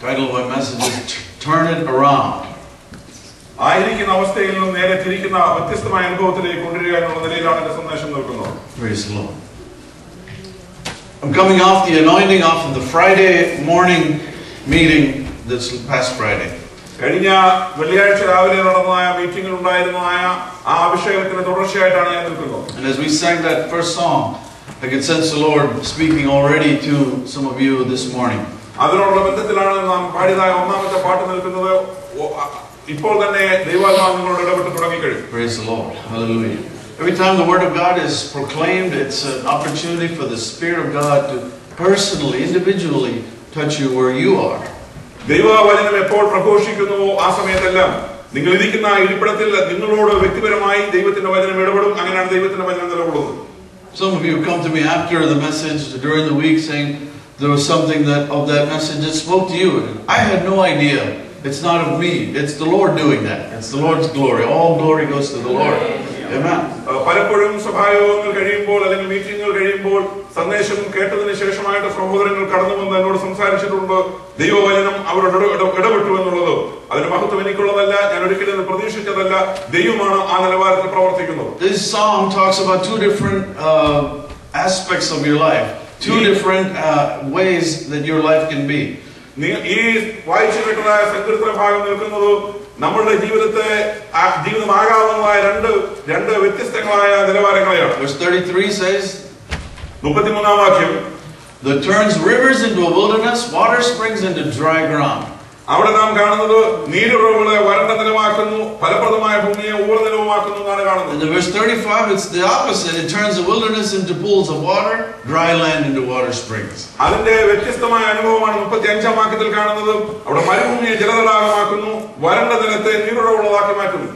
Title of my message is Turn It Around. ആയിരിക്കുന്ന അവസ്ഥയിൽ നിന്ന് നേരെ തിരിക്കുന്ന വ്യത്യസ്തമായ അനുഭവത്തിലേക്ക് കൊണ്ടുവരിക എന്നുള്ള നിലയിലാണ് എന്റെ സന്ദേശം നിൽക്കുന്നത്. Praise the Lord. I'm coming off the anointing off of the Friday morning meeting this past Friday. കഴിഞ്ഞ വെള്ളിയാഴ്ച രാവിലെ നടന്നതായ മീറ്റിംഗിൽ ഉണ്ടായിരുന്നതായ ആ അഭിഷേകത്തിന്റെ തുടർച്ചയായിട്ടാണ് ഞാൻ നിൽക്കുന്നത്. And as we sang that first song, I could sense the Lord speaking already to some of you this morning. അതിനോടുള്ള ബന്ധത്തിലാണ് നാം പാടിയതായ ഒന്നാമത്തെ പാട്ട് നിൽക്കുന്നത്. ഇപ്പോൾ തന്നെ ദൈവാത്മാവ് നിങ്ങളോട് ഇടപെട്ട് തുടങ്ങിക്കഴിഞ്ഞു. Praise the Lord. Hallelujah. Every time the word of God is proclaimed, it's an opportunity for the Spirit of God to personally, individually touch you where you are. ദൈവവചനം എപ്പോൾ പ്രഘോഷിക്കുന്നുവോ ആ സമയത്തെല്ലാം നിങ്ങൾ ഇരിക്കുന്ന ഇരിപ്പിടത്തിൽ നിങ്ങളോട് വ്യക്തിപരമായി ദൈവത്തിന്റെ വചനം ഇടപെടും. അങ്ങനെയാണ് ദൈവത്തിന്റെ വചനം നിലകൊള്ളുന്നത്. Some of you come to me after the message during the week saying there was something of that message that spoke to you. I had no idea. It's not of me. It's the Lord doing that. It's the Lord's glory. All glory goes to the Lord. Amen. പലപ്പോഴും സഭായോഗങ്ങൾ കഴിയുമ്പോൾ അല്ലെങ്കിൽ മീറ്റിംഗുകൾ കഴിയുമ്പോൾ സന്ദേശം കേട്ടതിന് ശേഷമായിട്ട് സഹോദരങ്ങൾ കടന്നു വന്ന് എന്നോട് സംസാരിച്ചിട്ടുണ്ട്. ദൈവവചനം അവരോട് ഇടപെട്ടു എന്നുള്ളത് അതിന് മഹത്വം എനിക്കുള്ളതല്ല, ഞാൻ ഒരിക്കലും പ്രതീക്ഷിച്ചതല്ല. ദൈവമാണ് ആ നിലവാരത്തിൽ പ്രവർത്തിക്കുന്നത്. This song talks about two different aspects of your life, two different ways that your life can be. ഈ വായിച്ചു കേട്ടതായ സങ്കീർത്തന ഭാഗം നിൽക്കുന്നത് നമ്മളുടെ ജീവിതമാകാവുന്നതായ രണ്ട് വ്യത്യസ്തങ്ങളായ നിലവാരങ്ങളെയാണ്. Verse 33 says, 33-ാം വാക്യം, that turns rivers into a wilderness, water springs into dry ground. അവിടെ നാം കാണുന്നത് നീരുറവുകളെ വരണ്ട നിലമാക്കുന്നു, ഫലപ്രദമായ ഭൂമിയെ ഉവർനിലവുമാക്കുന്നു എന്നാണ് കാണുന്നത്. In verse 35 it's the opposite. It turns the wilderness into pools of water, dry land into water springs. അതിന്റെ വ്യത്യസ്തമായ അനുഭവമാണ് 35-ാം വാക്യത്തിൽ കാണുന്നത്. അവിടെ മരുഭൂമിയെ ജലതടാകമാക്കുന്നു, വരണ്ട നിലത്തെ നീരുറവുകളാക്കി മാറ്റുന്നു.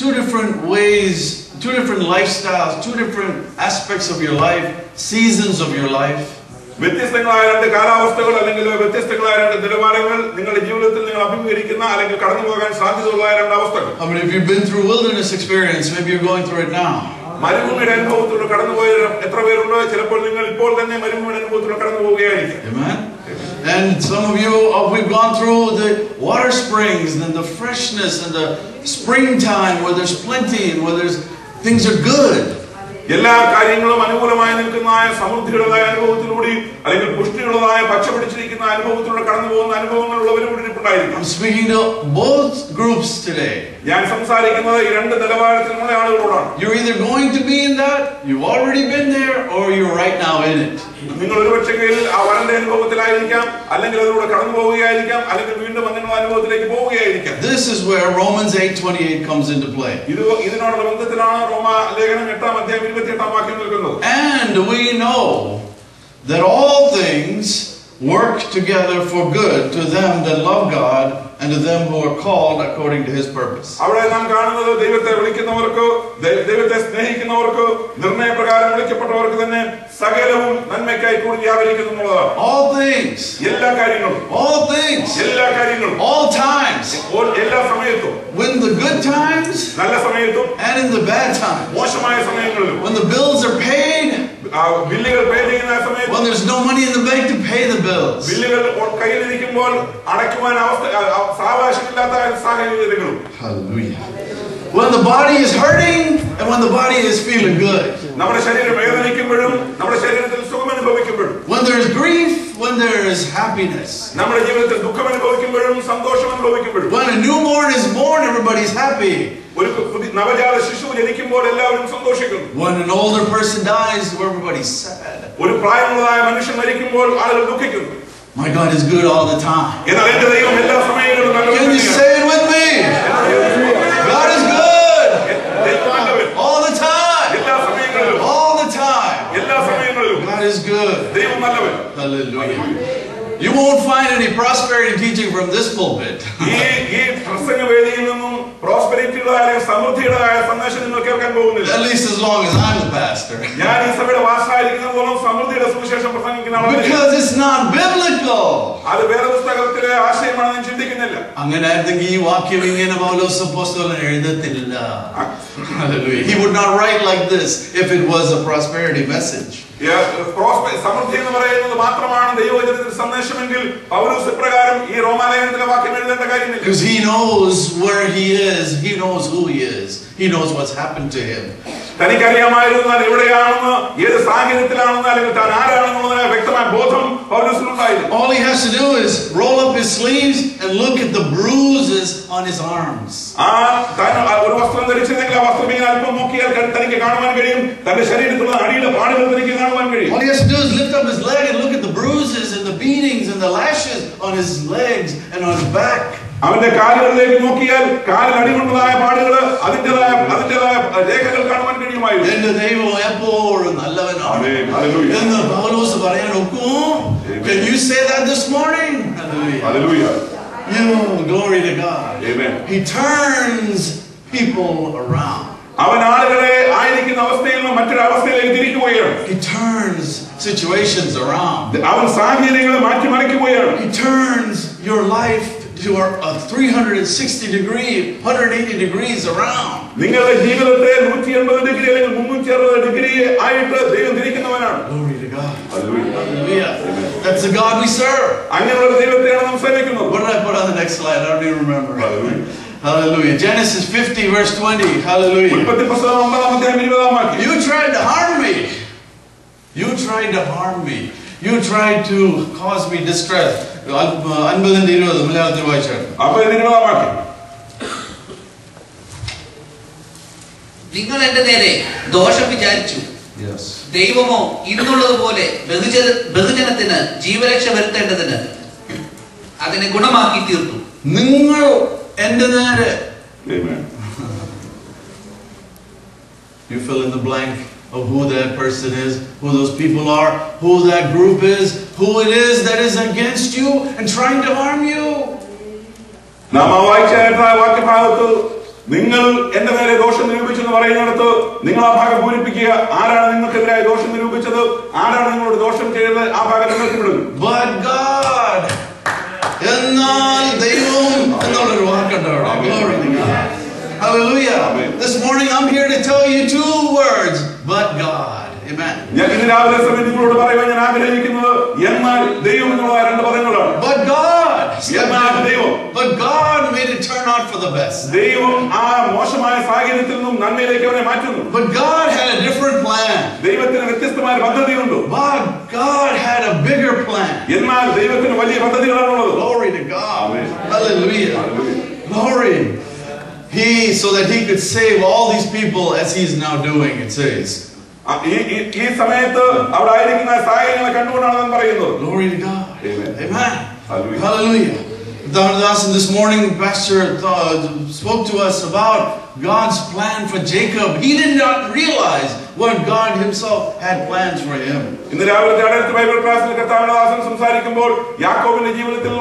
Two different ways, two different lifestyles, two different aspects of your life, seasons of your life. വ്യത്യസ്തങ്ങളായ രണ്ട് കാലാവസ്ഥകൾ അല്ലെങ്കിൽ വ്യത്യസ്തങ്ങളായ രണ്ട് നിലവാരങ്ങൾ നിങ്ങളുടെ ജീവിതത്തിൽ നിങ്ങൾ അഭിമുഖീകരിക്കുന്ന അല്ലെങ്കിൽ കടന്നു പോകാൻ സാധ്യതയുള്ള രണ്ട് അവസ്ഥകൾ. I mean, if you've been through wilderness experience, maybe you're going through it now. മരുഭൂമിയുടെ അനുഭവത്തിലൂടെ കടന്നുപോയ എത്ര പേരുണ്ട്? ചിലപ്പോൾ നിങ്ങൾ ഇപ്പോൾ തന്നെ മരുഭൂമിയുടെ അനുഭവത്തിലൂടെ കടന്നു പോവുകയായിരിക്കും. Amen. And some of you, we've gone through the water springs and the freshness and the springtime where there's plenty and where things are good. എല്ലാ കാര്യങ്ങളും അനുകൂലമായി നിൽക്കുന്നതായ സമൃദ്ധിയുള്ളതായ അനുഭവത്തിലൂടെ അല്ലെങ്കിൽ പുഷ്ടിയുള്ളതായ പച്ച പിടിച്ചിരിക്കുന്ന അനുഭവത്തിലൂടെ കടന്നു പോകുന്ന അനുഭവങ്ങളുള്ളവരും കൂടി ഉണ്ടായിരിക്കും. I'm speaking to both groups today. ഞാൻ സംസാരിക്കുന്നത് ഈ രണ്ട് നിലവാരത്തിലുള്ള ആളുകളോടാണ്. You're either going to be in that, you've already been there, or you're right now in it. നിങ്ങൾ ഒരുപക്ഷേ ആ വരണ്ട അനുഭവത്തിലായിരിക്കാം, അല്ലെങ്കിൽ അതിലൂടെ കടന്നു പോവുകയായിരിക്കാം, അല്ലെങ്കിൽ വീണ്ടും അങ്ങനെയുള്ള അനുഭവത്തിലേക്ക് പോവുകയായിരിക്കാം. This is where Romans 8:28 comes into play. ഇതിനോടുള്ള ബന്ധത്തിലാണ് റോമാലേഖനം 8-ാം അധ്യായം 28-ാം വാക്യം നിൽക്കുന്നത്. And we know that all things work together for good to them that love God and to them who are called according to His purpose. അവിടെ നാം കാണുന്നത് ദൈവത്തെ വിളിക്കുന്നവർക്ക്, ദൈവത്തെ സ്നേഹിക്കുന്നവർക്ക്, നിർണയപ്രകാരം വിളിക്കപ്പെട്ടവർക്ക് തന്നെ സകലവും നന്മയ്ക്കായി കൂടി വ്യാപരിക്കുന്നു എന്നുള്ളതാണ്. All things. എല്ലാ കാര്യങ്ങളും. All things. എല്ലാ കാര്യങ്ങളും. All times. എല്ലാ സമയത്തും. When the good times. നല്ല സമയത്തും. And in the bad times. മോശമായ സമയങ്ങളിലും. When the bills are paid. ബില്ലുകൾ പേ ചെയ്യുന്ന സമയത്ത്. When there's no money in the bank to pay the bills. ബില്ലുകൾ കയ്യിലിരിക്കുമ്പോൾ അടയ്ക്കുവാൻ സാവകാശമില്ലാത്ത സാഹചര്യങ്ങളും. Hallelujah. When the body is hurting and when the body is feeling good. നമ്മുടെ ശരീരം വേദനിക്കുമ്പോഴും നമ്മുടെ ശരീരത്തിൽ സുഖം അനുഭവിക്കുമ്പോഴും. When there is grief, when there is happiness. നമ്മുടെ ജീവിതത്തിൽ ദുഃഖം അനുഭവിക്കുമ്പോഴും സന്തോഷം അനുഭവിക്കുമ്പോഴും. When a newborn is born, everybody's happy. ഒരു നവജാത ശിശു ജനിക്കുമ്പോൾ എല്ലാവരും സന്തോഷിക്കുന്നു. When an older person dies, everybody's sad. ഒരു പ്രായമുള്ളതായ മനുഷ്യൻ മരിക്കുമ്പോൾ ആളുകൾ ദുഃഖിക്കുന്നു. My God is good all the time. എന്നാൽ എൻ്റെ ദൈവം എല്ലാ സമയങ്ങളിലും നല്ലവനാണ്. Can you say it with me? God is good. All the time. എല്ലാ സമയങ്ങളിലും. All the time. എല്ലാ സമയങ്ങളിലും. God is good. ദൈവം നല്ലവൻ. Hallelujah. You won't find any prosperity teaching from this pulpit. ഈ പ്രസംഗവേദിയിൽ നിന്നും പ്രോസ്പെരിറ്റിയുടേതായ സമൃദ്ധിയുടേതായ സന്ദേശം നിങ്ങൾ കേൾക്കാൻ പോകുന്നില്ല. At least as long as I'm the pastor. ഞാൻ ഈ സഭയുടെ വാസനായിരിക്കുന്നതോളം സമൃദ്ധിയുടെ സുവിശേഷം പ്രസംഗിക്കുന്ന ആളാണ്. Because it's not biblical. അത് വേദപുസ്തകത്തിലെ ആശയമാണെന്ന് ചിന്തിക്കുന്നില്ല. അങ്ങനെ ആയിരുന്നെങ്കിൽ ഈ വാക്യം ഇങ്ങനെ പൗലോസ് അപ്പോസ്തലൻ എഴുതത്തില്ല. Hallelujah. He would not write like this if it was a prosperity message. സമൃദ്ധി എന്ന് പറയുന്നത് മാത്രമാണ് ദൈവവചനത്തിന്റെ സന്ദേശമെങ്കിൽ പൗലോസ് പ്രകാരം ഈ റോമാലേഖനത്തിലെ വാക്യം എഴുതേണ്ട കാര്യമില്ല. Because he knows where he is, he knows who he is, he knows what's happened to him. തനിക്കറിയാമായിരുന്നാൽ എവിടെയാണെന്ന്, ഏത് സാഹചര്യത്തിലാണെന്ന്, അല്ലെങ്കിൽ താൻ ആരാണെന്നുള്ളതിനെ വ്യക്തമായ ബോധം പൗലോസിനുണ്ടായിരുന്നു. All he has to do is roll up his sleeves and look at the bruises on his arms. ഒരു വസ്ത്രം ധരിച്ചിരുന്നെങ്കിൽ ആ വസ്ത്രം ഇങ്ങനെ അല്പം നോക്കിയാൽ തനിക്ക് കാണുവാൻ കഴിയും. തന്റെ ശരീരത്തിലുള്ള അടിയുടെ പാടുകൾ തനിക്ക് കാണുവാൻ കഴിയും. All he has to do is lift up his leg and look at the bruises and the beatings and the lashes on his legs and on his back. അവന്റെ കാലുകളിലേക്ക് നോക്കിയാൽ കാലിൽ അടികൊണ്ടതായ പാടുകള് അതിന്റേതായ രേഖകൾ കാണുവാൻ കഴിയുമായിരുന്നു. എന്റെ ദൈവം എപ്പോഴും നല്ലവനാണ് എന്ന് പൗലോസ് പറയാൻ ഒക്കുമോ? Can you say that this morning? Hallelujah. Glory to God. Amen. He turns people around. അവൻ ആളുകളെ ആയിരിക്കുന്ന അവസ്ഥയിൽ നിന്ന് മറ്റൊരു അവസ്ഥയിലേക്ക് തിരിക്കുകയാണ്. He turns situations around. അവൻ സാഹചര്യങ്ങളെ മാറ്റിമറിക്കുകയാണ്. He turns your life to a 360 degree, 180 degrees around. നിങ്ങളുടെ ജീവിതത്തെ 180 ഡിഗ്രി അല്ലെങ്കിൽ 360 ഡിഗ്രി ആയിട്ട് ദൈവം തിരിക്കുന്നവനാണ്. Glory to God. Hallelujah. That's the God we serve. അങ്ങനെയുള്ള ദൈവത്തെയാണ് നാം സേവിക്കുന്നത്. What did I put on the next slide? I don't even remember. Hallelujah. Genesis 50 verse 20. Hallelujah. ഉൽപ്പത്തി പുസ്തകം 9-20 വാക്യം. You tried to harm me. You tried to harm me. You tried to cause me distress. 9-20 മലയാളത്തിൽ വായിച്ചാൽ. അപ്പോൾ 20 വാക്യം. നിങ്ങൾ എന്റെ നേരെ ദോഷം വിചാരിച്ചു. ദൈവമോ ഇന്നുള്ളതുപോലെ ബഹുജനത്തിന് ജീവരക്ഷ വരുത്തേണ്ടതിന് അതിനെ ഗുണമാക്കി തീർത്തു. നിങ്ങൾ എന്റെ നേരെ. You fill in the blank of who that person is, who those people are, who that group is, who it is that is against you and trying to harm you. നാം വായിച്ച വാക്യഭാഗത്ത് നിങ്ങൾ എന്റെ നേരെ ദോഷം നിരൂപിച്ചെന്ന് പറയുന്നിടത്ത് നിങ്ങൾ ആ ഭാഗം പൂരിപ്പിക്കുക. ആരാണ് നിങ്ങൾക്കെതിരായ ദോഷം നിരൂപിച്ചത്, ആരാണ് നിങ്ങളോട് ദോഷം ചെയ്തത്, ആ ഭാഗം നിങ്ങൾക്ക് വിടുന്നു. But God, എന്നാൽ ദൈവം എന്നുള്ളൊരു വാക്കുണ്ട്. Glory to God. Hallelujah. Amen. This morning I'm here to tell you 2 words. But God. Amen. ഞാൻ ഇന്ന് രാവിലെ സമയം നിങ്ങളോട് പറയുവാൻ ഞാൻ ആഗ്രഹിക്കുന്നത് എന്നാൽ ദൈവം എന്നുള്ള 2 പദങ്ങളാണ്. But God. എന്നാൽ ദൈവം. But God made it turn out for the best. ദൈവം ആ മോശമായ സാഹചര്യത്തിൽ നിന്നും നന്മയിലേക്ക് അവനെ മാറ്റുന്നു. But God had a different plan. ദൈവത്തിന് വ്യത്യസ്തമായ പദ്ധതിയുണ്ട്. But God had a bigger plan. എന്നാൽ ദൈവത്തിന് വലിയ പദ്ധതികളാണുള്ളത്. Glory to God. Amen. Hallelujah. Hallelujah. Glory. So that he could save all these people as he's now doing, it says. ഈ സമയത്ത് അവിടെ ആയിരിക്കുന്ന സാഹചര്യങ്ങളെ കണ്ടുകൊണ്ടാണ് ഞാൻ പറയുന്നത്. Glory to God. Amen. Amen. Hallelujah. Hallelujah. Dhanadasan, this morning Pastor spoke to us about God's plan for Jacob. He did not realize what God himself had plans for him. ഇന്ന് രാവിലത്തെ അടുത്ത ബൈബിൾ ക്ലാസ്സിൽ കർത്താവിന്റെ സംസാരിക്കുമ്പോൾ യാക്കോബിന്റെ ജീവിതത്തിൽ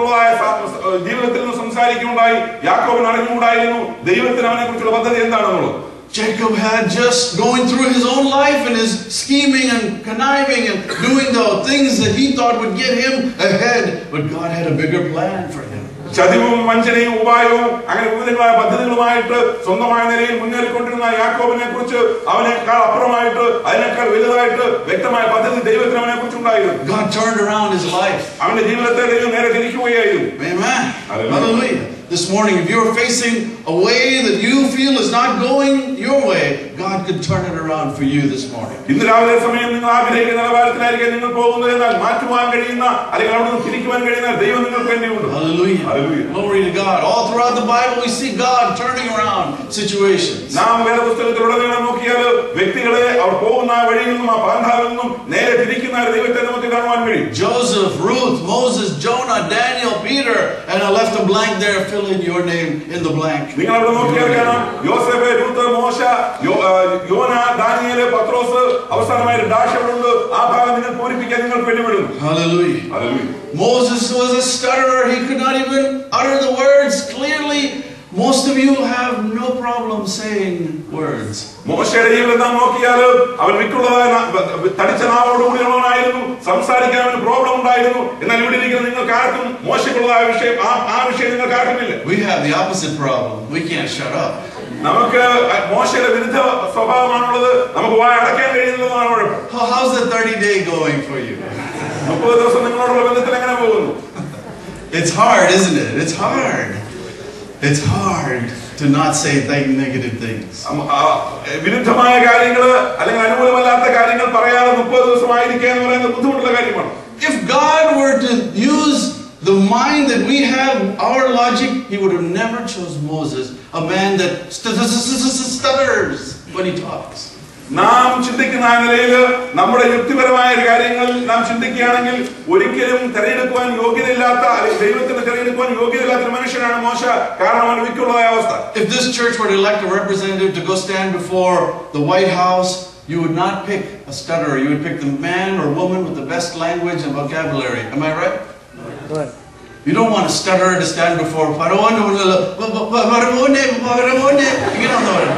നിന്ന് സംസാരിക്കുകയുണ്ടായി. യാക്കോബിന് അറിഞ്ഞുകൂടായിരുന്നു ദൈവത്തിന് അവനെ കുറിച്ചുള്ള പദ്ധതി എന്താണെന്നുള്ളത്. Jacob had just going through his own life and his scheming and conniving and doing the things that he thought would get him ahead, but God had a bigger plan for him. ചതിവും വഞ്ചനയും ഉപായവും അങ്ങനെ വിവിധങ്ങളായ പദ്ധതികളുമായിട്ട് സ്വന്തമായ നിലയിൽ മുന്നേറിക്കൊണ്ടിരുന്ന യാക്കോബിനെ കുറിച്ച് അവനേക്കാൾ അപ്പുറമായിട്ട് അതിനേക്കാൾ വലുതായിട്ട് വ്യക്തമായ പദ്ധതി ദൈവത്തിന് അവനെ കുറിച്ചുണ്ടായിരുന്നു. God turned around his life. അവന്റെ ജീവിതത്തെ ദൈവം നേരെ തിരിക്കുകയായിരുന്നു. Amen. Hallelujah. This morning, if you're facing a way that you feel is not going your way, God could turn it around for you this morning. ഇന്ന് രാവിലെ സമയം നിങ്ങൾ ആഗ്രഹിക്കുന്ന നിലവാരത്തിലായിരിക്കും നിങ്ങൾ പോകുന്നത് എന്നാൽ മാറ്റുവാൻ കഴിയുന്ന അല്ലെങ്കിൽ അവിടെ നിന്ന് തിരിക്കുവാൻ കഴിയുന്ന ദൈവം നിങ്ങൾക്ക് വേണ്ടിയുണ്ട്. Hallelujah. Hallelujah. Glory to God. All throughout the Bible we see God turning around situations. നാം വേദപുസ്തകത്തിലുടനീളം നോക്കിയാൽ വ്യക്തികളെ അവർ പോകുന്ന വഴിയിൽ നിന്നും ആ പാന്താവിൽ നിന്നും നേരെ തിരിക്കുന്ന ദൈവത്തെ നമുക്ക് കാണുവാൻ കഴിയും. Joseph, Ruth, Moses, Jonah, Daniel, Peter, and I left a blank there. Fill in your name in the blank. നിങ്ങൾ അവിടെ നോക്കിയാൽ കാണാം യോസേഫ്, രൂത്ത്, മോശ, യോന, ദാനിയേൽ, പത്രോസ്, അവസാനമായ ഡാഷ് അവിടെ ഉണ്ട്. ആ ഭാഗം നിങ്ങൾ പൂരിപ്പിക്കാൻ നിങ്ങൾക്ക് വേണ്ടി വിടുന്നു. Hallelujah. Hallelujah. Moses was a stutterer. He could not even utter the words clearly. Most of you have no problem saying words. മോശയുടെ ജീവിതം നാം നോക്കിയാൽ അവൻ വിട്ടുള്ളതായ തടിച്ച നാവോടുകൂടിയുള്ളവനായിരുന്നു. സംസാരിക്കാൻ അവന് പ്രോബ്ലം ഉണ്ടായിരുന്നു. എന്നാൽ ഇവിടെ ഇരിക്കുന്ന നിങ്ങൾക്ക് ആർക്കും മോശക്കുള്ളതായ വിഷയം ആ വിഷയം നിങ്ങൾക്ക് ആർക്കുമില്ല. We have the opposite problem. We can't shut up. നമുക്ക് മോശയുടെ വിരുദ്ധ സ്വഭാവമാണുള്ളത്. നമുക്ക് വായ അടയ്ക്കാൻ കഴിയുന്നതാണ് കുഴപ്പം. How's the 30-day going for you? 30 ദിവസം നിങ്ങളോടുള്ള ബന്ധത്തിൽ എങ്ങനെ പോകുന്നു? It's hard, isn't it? It's hard. It's hard to not say negative things. വിരുദ്ധമായ കാര്യങ്ങൾ അല്ലെങ്കിൽ അനുകൂലമല്ലാത്ത കാര്യങ്ങൾ പറയാതെ 30 ദിവസം ആയിരിക്കുക എന്ന് പറയുന്നത് ബുദ്ധിമുട്ടുള്ള കാര്യമാണ്. If God were to use the mind that we have, our logic, He would have never chose Moses, a man that stutters when he talks. നാം ചിന്തിക്കുന്ന ആ നിലയിൽ നമ്മുടെ യുക്തിപരമായ കാര്യങ്ങൾ നാം ചിന്തിക്കുകയാണെങ്കിൽ ഒരിക്കലും തെരഞ്ഞെടുക്കുവാൻ യോഗ്യതയില്ലാത്ത, ദൈവത്തിന് തെരഞ്ഞെടുക്കുവാൻ യോഗ്യതയില്ലാത്ത മനുഷ്യനാണ് മോശ. കാരണം അവൻ വിക്കുള്ളതായ അവസ്ഥ. If this church were to elect a representative to go stand before the White House, you would not pick a stutterer. You would pick the man or woman with the best language and vocabulary. Am I right? Right. You don't want a stutterer to stand before. You don't know it.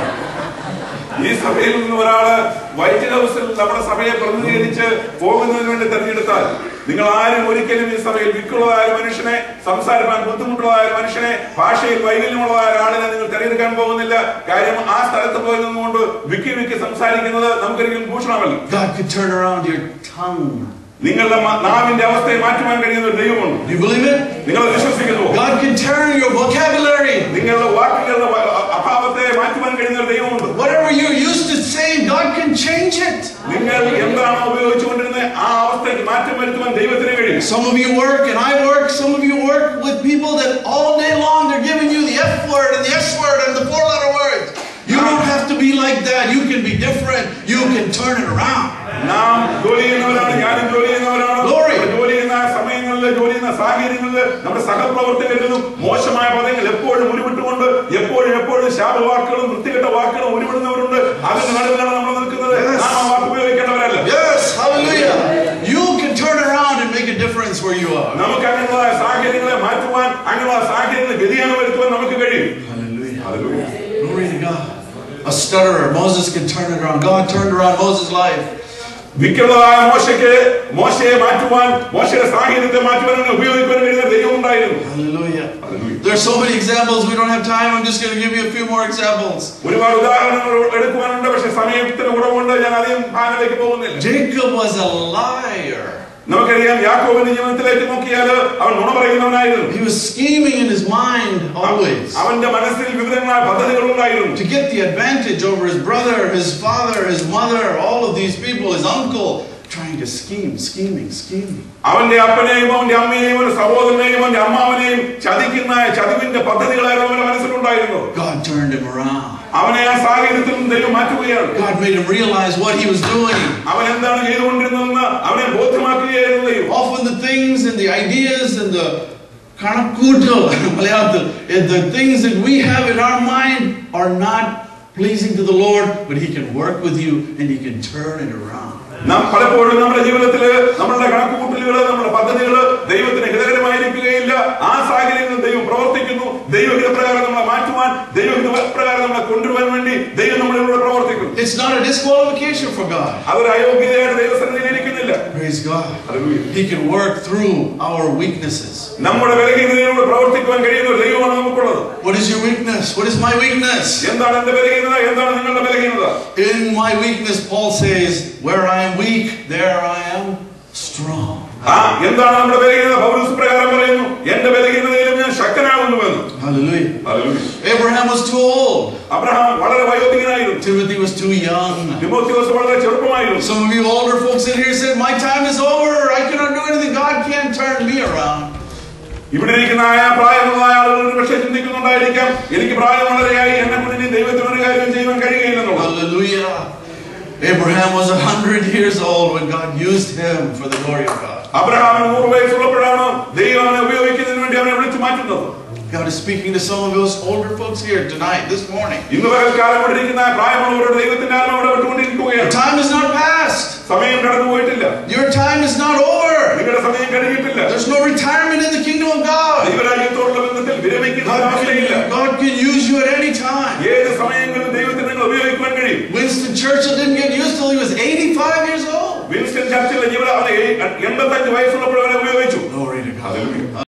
ഈ സഭയിൽ നിന്ന് ഒരാള് white ഹൗസിൽ നമ്മുടെ സഭയെ പ്രതിനിധീകരിച്ച് പോകുന്നതിന് വേണ്ടി തെരഞ്ഞെടുത്താൽ നിങ്ങൾ ആരും ഒരിക്കലും ഈ സഭയിൽ വിക്കുള്ളതായ മനുഷ്യനെ, സംസാരിക്കാൻ ബുദ്ധിമുട്ടുള്ളതായ മനുഷ്യനെ, ഭാഷയിൽ വൈകല്യമുള്ളതായ ഒരാളിനെ നിങ്ങൾ തെരഞ്ഞെടുക്കാൻ പോകുന്നില്ല. കാര്യം ആ സ്ഥലത്ത് പോയി നിന്നുകൊണ്ട് വിക്കി സംസാരിക്കുന്നത് നമുക്കൊരിക്കലും ഭൂഷണമല്ല. God could turn around your tongue. നിങ്ങളുടെ നാവിന്റെ അവസ്ഥയെ മാറ്റുവാൻ കഴിയുന്ന ഒരു ദൈവമുണ്ട്. Do you believe it? നിങ്ങൾ വിശ്വസിക്കുന്നു? God can turn your vocabulary. നിങ്ങളുടെ വാക്കുകളുടെ അഭാവത്തെ മാറ്റുവാൻ കഴിയുന്ന ഒരു ദൈവമുണ്ട്. Whatever you're used to saying, God can change it. നിങ്ങൾ എന്താണോ ഉപയോഗിച്ചുകൊണ്ടിരുന്നത് ആ അവസ്ഥയ്ക്ക് മാറ്റം വരുത്തുവാൻ ദൈവത്തിന് കഴിയും. Some of you work and I work. Some of you work with people that all day long they're giving you the F word and the S word and the 4-letter words. You don't have to be like that. You can be different. You can turn it around. നാം ജോലി ചെയ്യുന്നവരാണ്, ഞാനും ജോലി ചെയ്യുന്നവരാണ്. ജോലി ചെയ്യുന്ന സമയങ്ങളിൽ, ജോലി ചെയ്യുന്ന സാഹചര്യങ്ങളിൽ നമ്മുടെ സഹപ്രവർത്തകരിലും മോശമായ പദങ്ങൾ എപ്പോഴും ഉരുവിട്ടുകൊണ്ട് എപ്പോഴും ശാപവാക്കുകളും വൃത്തികെട്ട വാക്കുകളും ഉരുവിടുന്നവരുണ്ട്. അതിന്റെ നടുവിലാണ് നമ്മൾ നിൽക്കുന്നത്. നാം ആ വാക്ക് ഉപയോഗിക്കേണ്ടവരല്ല. Yes, hallelujah. You can turn around and make a difference where you are. നമുക്ക് അങ്ങനെയുള്ള സാഹചര്യങ്ങളെ മാറ്റുവാൻ, അങ്ങനെയുള്ള സാഹചര്യങ്ങളിൽ വ്യതിയാനം വരുത്തുവാൻ നമുക്ക് കഴിയും. Hallelujah. Hallelujah. Glory to God. A stutterer, Moses can turn it around. God turned around Moses' life. വിക്കൃതമായ മോശയെ മാറ്റുവാൻ, മോശയുടെ സാഹചര്യത്തെ മാറ്റുവാൻ ഉപയോഗിക്കാൻ കഴിയുന്ന ദൈവം ഉണ്ടായിരുന്നു. Hallelujah. There are so many examples. We don't have time. I'm just going to give you a few more examples. ഒരുപാട് ഉദാഹരണങ്ങൾ എടുക്കുവാനുണ്ട്, പക്ഷെ സമയത്തിന് കുറവുണ്ട്. ഞാൻ അധികം ഭാഗത്തേക്ക് പോകുന്നില്ല. Jacob was a liar. നമുക്കറിയാം യാക്കോബിന്റെ ജീവിതത്തിലേക്ക് നോക്കിയാൽ അവൻ നുണ പറയുന്നവനായിരുന്നു. He was scheming in his mind always. അവന്റെ മനസ്സിൽ വിവിധങ്ങളായ പദ്ധതികൾ ഉണ്ടായിരുന്നു. To get the advantage over his brother, his father, his mother, all of these people, his uncle, trying to scheming. അവന്റെ അപ്പനെയും അവന്റെ അമ്മയെയും അവന്റെ സഹോദരനെയും അവന്റെ അമ്മാവനെയും ചതിവിന്റെ പദ്ധതികളായിരുന്നു അവന്റെ മനസ്സിലുണ്ടായിരുന്നു. God turned him around. അവനെ ആ സാഹചര്യത്തിൽ ദൈവം മാറ്റുകയാണ്. God made him realize what he was doing. അവൻ എന്താണ് ചെയ്തുകൊണ്ടിരുന്നതെന്ന് അവനെ ബോധ്യമാക്കുകയായിരുന്നു ദൈവം. Often the things and the ideas and the the things that we have in our mind are not pleasing to the Lord, but He can work with you and He can turn it around. നാം പലപ്പോഴും നമ്മുടെ ജീവിതത്തില് നമ്മളുടെ കണക്കുകൂട്ടലുകള്, നമ്മുടെ പദ്ധതികള് ദൈവത്തിന് ഹിതകരമായിരിക്കുകയില്ല. ആ സാഹചര്യങ്ങളിൽ ദൈവം പ്രവർത്തിക്കുന്നു. ദൈവഹിതപ്രകാരം നമ്മളെ മാറ്റുവാൻ, ദൈവഹിതപ്രകാരം നമ്മളെ കൊണ്ടുവരാൻ വേണ്ടി ദൈവം നമ്മളിലൂടെ പ്രവർത്തിക്കുന്നു. It's not a disqualification for God. അതൊരു അയോഗ്യതയായിട്ട് ദൈവസന്നിധിയിൽ ഇരിക്കുന്നില്ല. Praise God. He can work through our weaknesses. നമ്മുടെ ബലഹീനതയിലൂടെ പ്രവർത്തിക്കുവാൻ കഴിയുന്ന ഒരു ദൈവമാണ് നമുക്കുള്ളത്. What is your weakness? What is my weakness? എന്താണ് എന്റെ ബലഹീനത? എന്താണ് നിങ്ങളുടെ ബലഹീനത? In my weakness, Paul says, where I am weak, there I am strong. എന്താണ് നമ്മുടെ ബലഹീനത? പൗലോസ് പ്രകാരം പറയുന്നു, എന്റെ ബലഹീനതയിലും ഞാൻ ശക്തനാകുന്നുവെന്ന്. Hallelujah. Abraham was too old. Abraham വളരെ വയോധികനായിരുന്നു. Timothy was too young. തിമോഥെയോസ് വളരെ ചെറുപ്പമായിരുന്നു. Some of you older folks in here said, my time is over. I cannot do anything. God can't turn me around. ഇവിടെ ഇരിക്കുന്ന പ്രായമുള്ളതായ ആളുകൾ പക്ഷേ ചിന്തിക്കുന്നുണ്ടായിരിക്കാം, എനിക്ക് പ്രായം വളരെയായി, എന്നെ കൊണ്ട് ദൈവത്തിന് ഒരു കാര്യം ചെയ്യാൻ കഴിയുകയില്ലെന്നുള്ളത്. Hallelujah. Abraham was 100 years old when God used him for the glory of God. അബ്രഹാമിന് 100 വയസ്സുള്ളപ്പോഴാണ് ദൈവം അവനെ ഉപയോഗിക്കുന്നതിന് വേണ്ടി അവനെ വിളിച്ചു മാറ്റുന്നത്. God is speaking to some of those older folks here tonight, this morning. ഇന്ന് പകൽക്കാലം ഇവിടെ ഇരിക്കുന്ന പ്രായമുള്ളവരുടെ ദൈവത്തിന്റെ ആത്മാവ് വിട്ടുകൊണ്ടിരിക്കുകയാണ്. Time is not past. സമയം കടന്നു പോയിട്ടില്ല. Your time is not over. നിങ്ങളുടെ സമയം കഴിഞ്ഞിട്ടില്ല. There's no retirement in the kingdom of God. ദൈവരാജ്യത്തോടുള്ള ബന്ധത്തിൽ വിരമിക്കുന്ന അവസ്ഥയില്ല. God can use you at any time. ഏത് സമയങ്ങളിലും ദൈവത്തിന് നിങ്ങൾ ഉപയോഗിക്കാൻ കഴിയും. Winston Churchill didn't get used till he was 85 years old. Winston Churchill അവനെ 85 വയസ്സുള്ളപ്പോൾ അവനെ ഉപയോഗിച്ചു. Glory to God.